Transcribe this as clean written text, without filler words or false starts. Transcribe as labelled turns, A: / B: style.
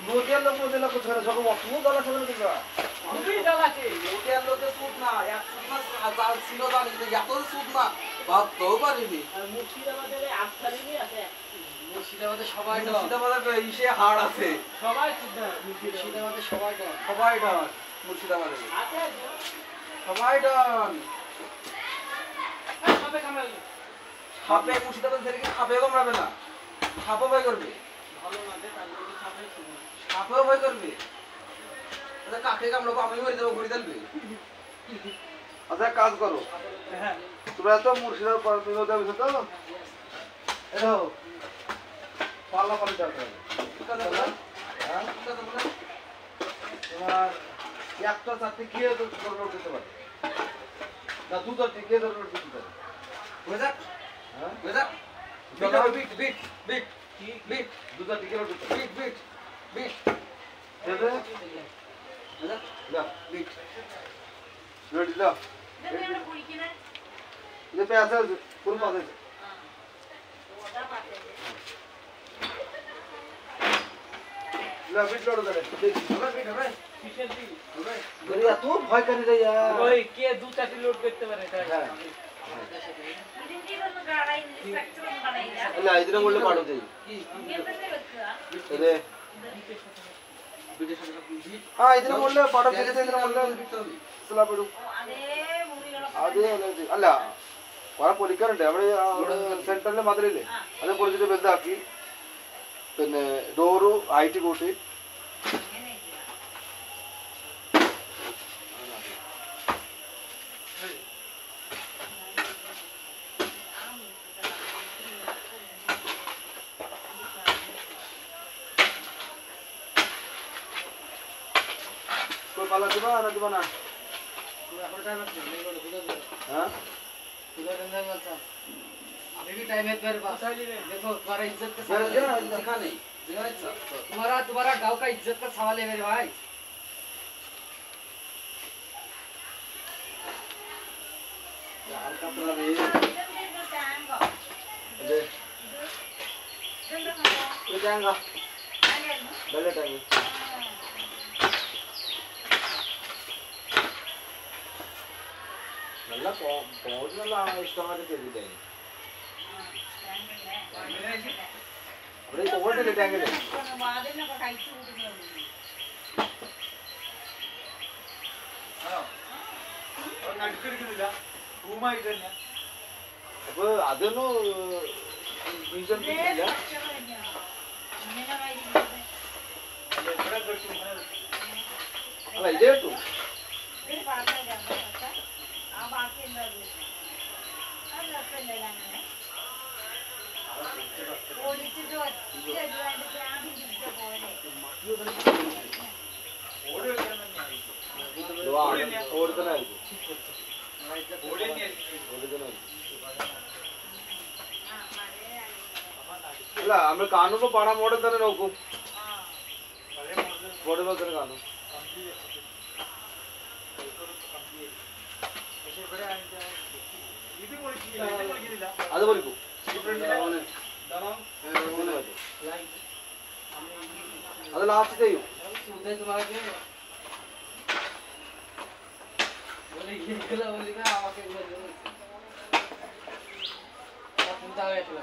A: নদিয়ার লোক কোথায় সব অসুখ গলা সব দিবা
B: খুবই জ্বালাচ্ছে
A: নদিয়ার লোকে সুদ না এক সুদ না হাজার ছিল জানি এত সুদ না ভাবতেও পারিনি
B: আর মুর্শিদাবাদের আটখালিনি আছে
C: মুর্শিদাবাদে সবাই ডন
A: মুর্শিদাবাদের ইসে হাড় আছে
B: সবাই শুদ্ধ
C: মুর্শিদাবাদে সবাই ডন
A: সবাই ডন মুর্শিদাবাদে
B: আছে
A: সবাই ডন
B: সবে কামাল
A: সাপে মুর্শিদাবাদ থেকে সাপে কামড়াবে না সাপও ভয় করবে
B: ভালো না দে তাহলে কি সাপে শুনো
A: সাপেও ভয় করবে আচ্ছা কাকে কামড়াবো আমি হয়ে যাবো ঘুরে দিলবে আচ্ছা কাজ করো
B: হ্যাঁ
A: তোমরা তো মুর্শিদাবাদ বিনোদে গেছো তো এলো পাল্লা পাল্লা দরকার হ্যাঁ তোমার একটা চারটে খেয়ে দরকার দিতে পারে না দু চারটে খেয়ে দরকার দিতে পারে হয়ে যাক হ্যাঁ হয়ে যাক বিট বিট বিট বিট দু চারটে খেয়ে দিতে বিট বিট বিট দেবে যা বিট রেডি দাও ये पैसा फुल पास है ला बिट लोड दे देख हमरा बिट है
B: কিসের দিন
A: अरे यार तू भय कर रे यार
B: ওই কে দু চারটি লোড করতে পারে এটা
A: अल्लाह इधर बोलले पाडो जाई अरे हां इधर बोलले पाडो जगह से इधर बोलले चला पड़ो अरे अल्लाह വര പൊളിക്കാറുണ്ട് അവിടെ സെന്ററിലെ മതിലില്ലേ അത് പൊളിച്ചിട്ട് വലുതാക്കി പിന്നെ ഡോറ് ഹൈറ്റ് കൂട്ടി পালা দিবা না দিবা না হ্যাঁ
C: अभी भी टाइम है मेरे पास देखो तुम्हारा इज्जत का सवाल
A: दिखा नहीं
C: तुम्हारा गांव का इज्जत का सवाल है मेरे भाई
A: यार का मतलब ये ये जाएगा पहले टाइम നല്ല പോലുള്ള ഇഷ്ടമായിട്ട് ചെയ്തില്ലേ അവിടെ പോയിട്ടില്ല ടാങ്കില് അപ്പൊ അതൊന്നും ഇല്ല അല്ല ഇതേ കിട്ടും അല്ല നമ്മൾ കാണുമ്പോ പണം മോഡൽ തന്നെ നോക്കും മോഡൽ തന്നെ കാണും അത് പൊളിക്കും അത് ലാസ്റ്റ് ചെയ്യും
C: बोलेगा আমাকে বলে চিন্তা হয়ে গেল